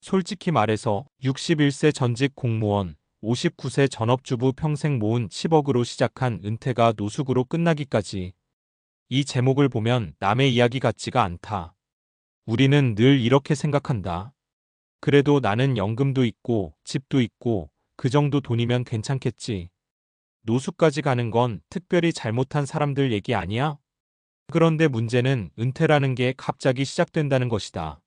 솔직히 말해서 61세 전직 공무원, 59세 전업주부 평생 모은 10억으로 시작한 은퇴가 노숙으로 끝나기까지. 이 제목을 보면 남의 이야기 같지가 않다. 우리는 늘 이렇게 생각한다. 그래도 나는 연금도 있고 집도 있고 그 정도 돈이면 괜찮겠지. 노숙까지 가는 건 특별히 잘못한 사람들 얘기 아니야? 그런데 문제는 은퇴라는 게 갑자기 시작된다는 것이다.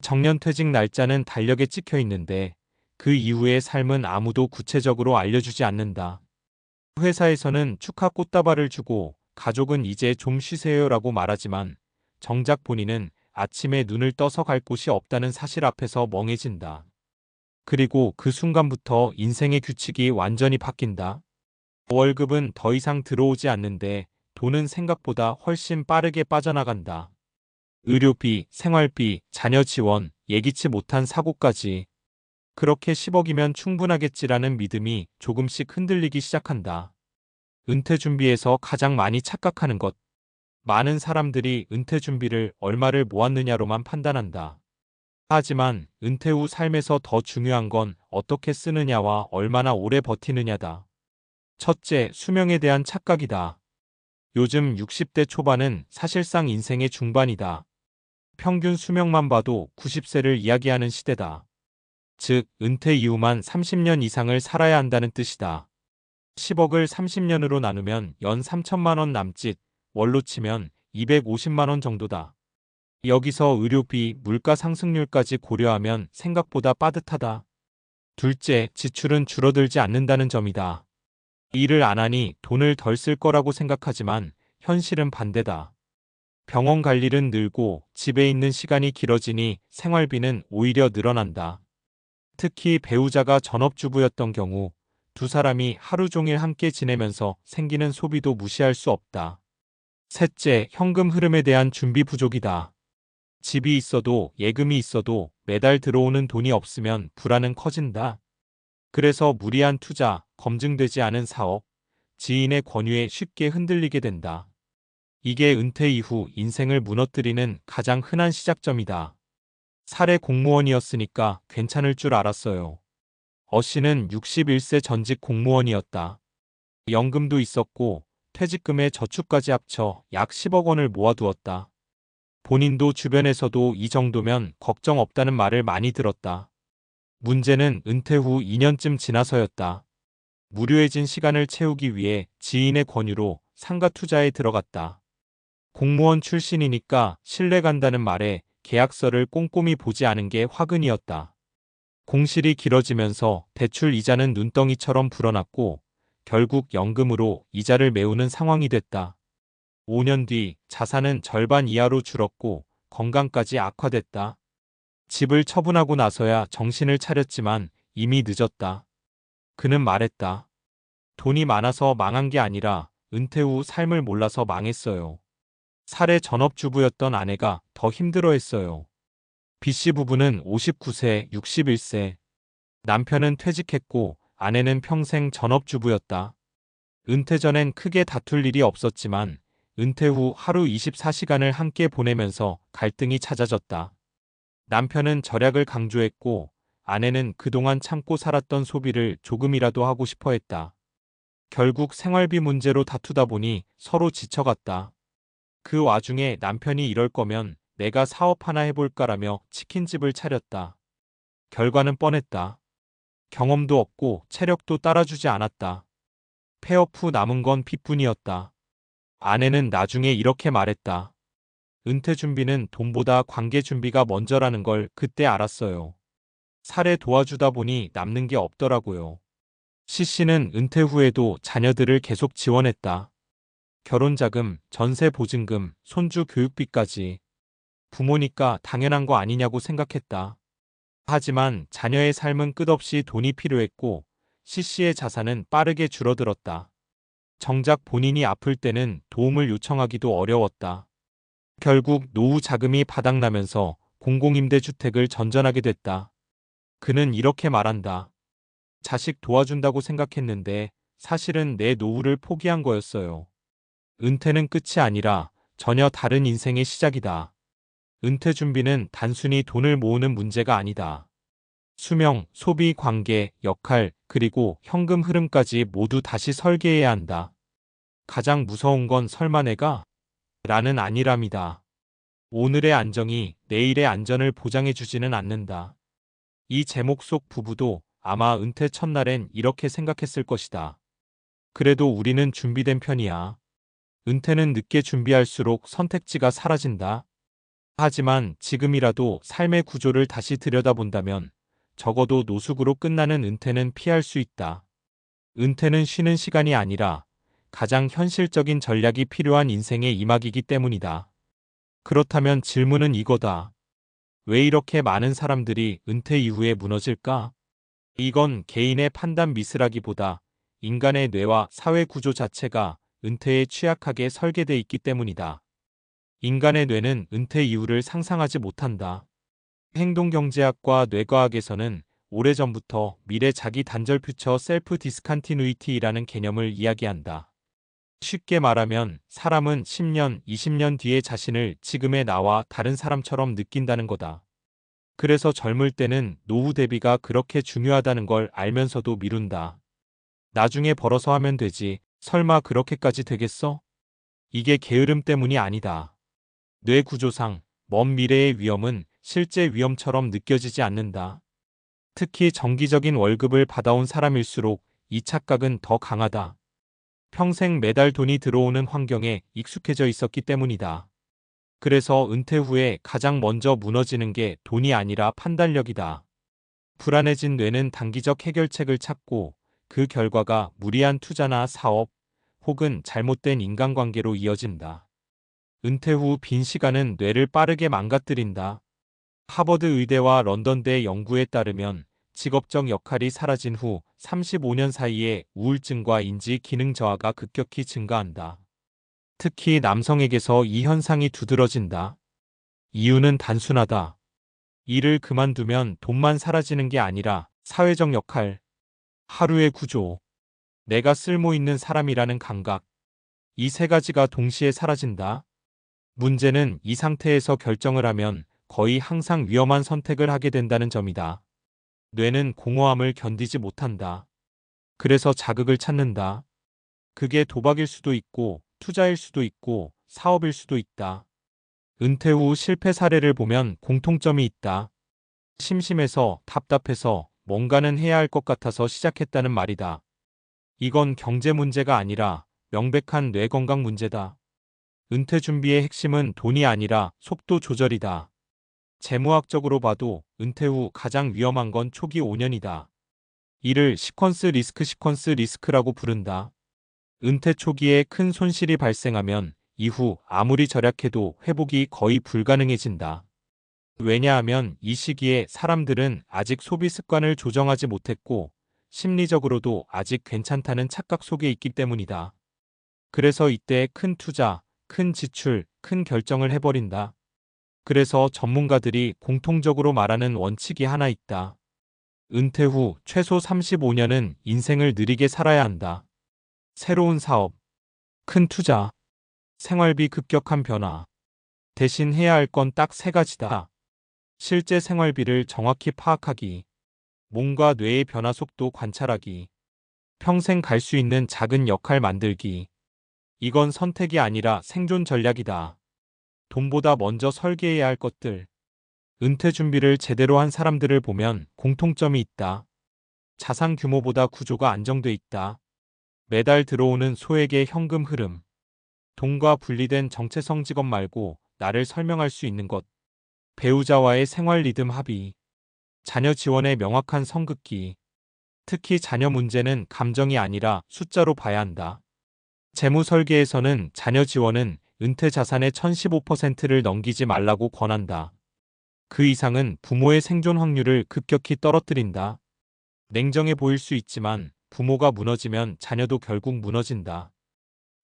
정년퇴직 날짜는 달력에 찍혀 있는데 그 이후의 삶은 아무도 구체적으로 알려주지 않는다. 회사에서는 축하 꽃다발을 주고 가족은 이제 좀 쉬세요라고 말하지만 정작 본인은 아침에 눈을 떠서 갈 곳이 없다는 사실 앞에서 멍해진다. 그리고 그 순간부터 인생의 규칙이 완전히 바뀐다. 월급은 더 이상 들어오지 않는데 돈은 생각보다 훨씬 빠르게 빠져나간다. 의료비, 생활비, 자녀 지원, 예기치 못한 사고까지. 그렇게 10억이면 충분하겠지라는 믿음이 조금씩 흔들리기 시작한다. 은퇴 준비에서 가장 많이 착각하는 것. 많은 사람들이 은퇴 준비를 얼마를 모았느냐로만 판단한다. 하지만 은퇴 후 삶에서 더 중요한 건 어떻게 쓰느냐와 얼마나 오래 버티느냐다. 첫째, 수명에 대한 착각이다. 요즘 60대 초반은 사실상 인생의 중반이다. 평균 수명만 봐도 90세를 이야기하는 시대다. 즉, 은퇴 이후만 30년 이상을 살아야 한다는 뜻이다. 10억을 30년으로 나누면 연 3천만 원 남짓, 월로 치면 250만 원 정도다. 여기서 의료비, 물가 상승률까지 고려하면 생각보다 빠듯하다. 둘째, 지출은 줄어들지 않는다는 점이다. 일을 안 하니 돈을 덜 쓸 거라고 생각하지만 현실은 반대다. 병원 갈 일은 늘고 집에 있는 시간이 길어지니 생활비는 오히려 늘어난다. 특히 배우자가 전업주부였던 경우 두 사람이 하루 종일 함께 지내면서 생기는 소비도 무시할 수 없다. 셋째, 현금 흐름에 대한 준비 부족이다. 집이 있어도 예금이 있어도 매달 들어오는 돈이 없으면 불안은 커진다. 그래서 무리한 투자, 검증되지 않은 사업, 지인의 권유에 쉽게 흔들리게 된다. 이게 은퇴 이후 인생을 무너뜨리는 가장 흔한 시작점이다. 사례 공무원이었으니까 괜찮을 줄 알았어요. 어 씨는 61세 전직 공무원이었다. 연금도 있었고 퇴직금에 저축까지 합쳐 약 10억 원을 모아두었다. 본인도 주변에서도 이 정도면 걱정 없다는 말을 많이 들었다. 문제는 은퇴 후 2년쯤 지나서였다. 무료해진 시간을 채우기 위해 지인의 권유로 상가 투자에 들어갔다. 공무원 출신이니까 신뢰 간다는 말에 계약서를 꼼꼼히 보지 않은 게 화근이었다. 공실이 길어지면서 대출 이자는 눈덩이처럼 불어났고 결국 연금으로 이자를 메우는 상황이 됐다. 5년 뒤 자산은 절반 이하로 줄었고 건강까지 악화됐다. 집을 처분하고 나서야 정신을 차렸지만 이미 늦었다. 그는 말했다. 돈이 많아서 망한 게 아니라 은퇴 후 삶을 몰라서 망했어요. 사례 전업주부였던 아내가 더 힘들어했어요. B씨 부부는 59세, 61세. 남편은 퇴직했고 아내는 평생 전업주부였다. 은퇴 전엔 크게 다툴 일이 없었지만 은퇴 후 하루 24시간을 함께 보내면서 갈등이 잦아졌다. 남편은 절약을 강조했고 아내는 그동안 참고 살았던 소비를 조금이라도 하고 싶어 했다. 결국 생활비 문제로 다투다 보니 서로 지쳐갔다. 그 와중에 남편이 이럴 거면 내가 사업 하나 해볼까라며 치킨집을 차렸다. 결과는 뻔했다. 경험도 없고 체력도 따라주지 않았다. 폐업 후 남은 건 빚뿐이었다. 아내는 나중에 이렇게 말했다. 은퇴 준비는 돈보다 관계 준비가 먼저라는 걸 그때 알았어요. 사례 도와주다 보니 남는 게 없더라고요. C씨는 은퇴 후에도 자녀들을 계속 지원했다. 결혼자금, 전세보증금, 손주 교육비까지. 부모니까 당연한 거 아니냐고 생각했다. 하지만 자녀의 삶은 끝없이 돈이 필요했고 C씨의 자산은 빠르게 줄어들었다. 정작 본인이 아플 때는 도움을 요청하기도 어려웠다. 결국 노후 자금이 바닥나면서 공공임대주택을 전전하게 됐다. 그는 이렇게 말한다. 자식 도와준다고 생각했는데 사실은 내 노후를 포기한 거였어요. 은퇴는 끝이 아니라 전혀 다른 인생의 시작이다. 은퇴 준비는 단순히 돈을 모으는 문제가 아니다. 수명, 소비, 관계, 역할, 그리고 현금 흐름까지 모두 다시 설계해야 한다. 가장 무서운 건 설마 내가? 라는 아니람이다. 오늘의 안정이 내일의 안전을 보장해주지는 않는다. 이 제목 속 부부도 아마 은퇴 첫날엔 이렇게 생각했을 것이다. 그래도 우리는 준비된 편이야. 은퇴는 늦게 준비할수록 선택지가 사라진다. 하지만 지금이라도 삶의 구조를 다시 들여다본다면 적어도 노숙으로 끝나는 은퇴는 피할 수 있다. 은퇴는 쉬는 시간이 아니라 가장 현실적인 전략이 필요한 인생의 이막이기 때문이다. 그렇다면 질문은 이거다. 왜 이렇게 많은 사람들이 은퇴 이후에 무너질까? 이건 개인의 판단 미스라기보다 인간의 뇌와 사회 구조 자체가 은퇴에 취약하게 설계돼 있기 때문이다. 인간의 뇌는 은퇴 이후를 상상하지 못한다. 행동경제학과 뇌과학에서는 오래전부터 미래 자기 단절 퓨처 셀프 디스컨티뉴이티라는 개념을 이야기한다. 쉽게 말하면 사람은 10년, 20년 뒤에 자신을 지금의 나와 다른 사람처럼 느낀다는 거다. 그래서 젊을 때는 노후 대비가 그렇게 중요하다는 걸 알면서도 미룬다. 나중에 벌어서 하면 되지. 설마 그렇게까지 되겠어? 이게 게으름 때문이 아니다. 뇌 구조상 먼 미래의 위험은 실제 위험처럼 느껴지지 않는다. 특히 정기적인 월급을 받아온 사람일수록 이 착각은 더 강하다. 평생 매달 돈이 들어오는 환경에 익숙해져 있었기 때문이다. 그래서 은퇴 후에 가장 먼저 무너지는 게 돈이 아니라 판단력이다. 불안해진 뇌는 단기적 해결책을 찾고 그 결과가 무리한 투자나 사업 혹은 잘못된 인간관계로 이어진다. 은퇴 후 빈 시간은 뇌를 빠르게 망가뜨린다. 하버드 의대와 런던대 연구에 따르면 직업적 역할이 사라진 후 35년 사이에 우울증과 인지 기능 저하가 급격히 증가한다. 특히 남성에게서 이 현상이 두드러진다. 이유는 단순하다. 일을 그만두면 돈만 사라지는 게 아니라 사회적 역할, 하루의 구조, 내가 쓸모 있는 사람이라는 감각, 이 세 가지가 동시에 사라진다. 문제는 이 상태에서 결정을 하면 거의 항상 위험한 선택을 하게 된다는 점이다. 뇌는 공허함을 견디지 못한다. 그래서 자극을 찾는다. 그게 도박일 수도 있고, 투자일 수도 있고, 사업일 수도 있다. 은퇴 후 실패 사례를 보면 공통점이 있다. 심심해서, 답답해서, 뭔가는 해야 할 것 같아서 시작했다는 말이다. 이건 경제 문제가 아니라 명백한 뇌 건강 문제다. 은퇴 준비의 핵심은 돈이 아니라 속도 조절이다. 재무학적으로 봐도 은퇴 후 가장 위험한 건 초기 5년이다. 이를 시퀀스 리스크라고 부른다. 은퇴 초기에 큰 손실이 발생하면 이후 아무리 절약해도 회복이 거의 불가능해진다. 왜냐하면 이 시기에 사람들은 아직 소비 습관을 조정하지 못했고 심리적으로도 아직 괜찮다는 착각 속에 있기 때문이다. 그래서 이때 큰 투자, 큰 지출, 큰 결정을 해버린다. 그래서 전문가들이 공통적으로 말하는 원칙이 하나 있다. 은퇴 후 최소 35년은 인생을 느리게 살아야 한다. 새로운 사업, 큰 투자, 생활비 급격한 변화. 대신 해야 할 건 딱 세 가지다. 실제 생활비를 정확히 파악하기, 몸과 뇌의 변화 속도 관찰하기, 평생 갈 수 있는 작은 역할 만들기. 이건 선택이 아니라 생존 전략이다. 돈보다 먼저 설계해야 할 것들. 은퇴 준비를 제대로 한 사람들을 보면 공통점이 있다. 자산 규모보다 구조가 안정돼 있다. 매달 들어오는 소액의 현금 흐름. 돈과 분리된 정체성 직업 말고 나를 설명할 수 있는 것. 배우자와의 생활 리듬 합의. 자녀 지원의 명확한 선긋기. 특히 자녀 문제는 감정이 아니라 숫자로 봐야 한다. 재무 설계에서는 자녀 지원은 은퇴 자산의 1015%를 넘기지 말라고 권한다. 그 이상은 부모의 생존 확률을 급격히 떨어뜨린다. 냉정해 보일 수 있지만 부모가 무너지면 자녀도 결국 무너진다.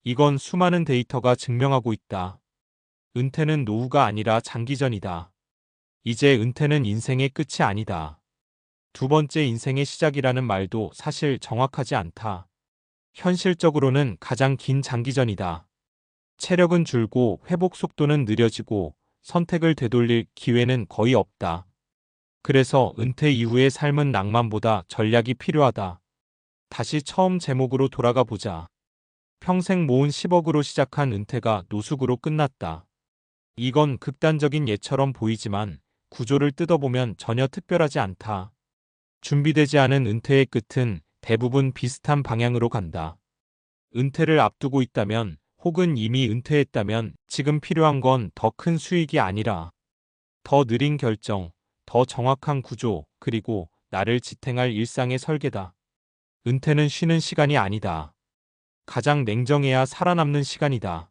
이건 수많은 데이터가 증명하고 있다. 은퇴는 노후가 아니라 장기전이다. 이제 은퇴는 인생의 끝이 아니다. 두 번째 인생의 시작이라는 말도 사실 정확하지 않다. 현실적으로는 가장 긴 장기전이다. 체력은 줄고 회복 속도는 느려지고 선택을 되돌릴 기회는 거의 없다. 그래서 은퇴 이후의 삶은 낭만보다 전략이 필요하다. 다시 처음 제목으로 돌아가 보자. 평생 모은 10억으로 시작한 은퇴가 노숙으로 끝났다. 이건 극단적인 예처럼 보이지만 구조를 뜯어보면 전혀 특별하지 않다. 준비되지 않은 은퇴의 끝은 대부분 비슷한 방향으로 간다. 은퇴를 앞두고 있다면 혹은 이미 은퇴했다면 지금 필요한 건 더 큰 수익이 아니라 더 느린 결정, 더 정확한 구조, 그리고 나를 지탱할 일상의 설계다. 은퇴는 쉬는 시간이 아니다. 가장 냉정해야 살아남는 시간이다.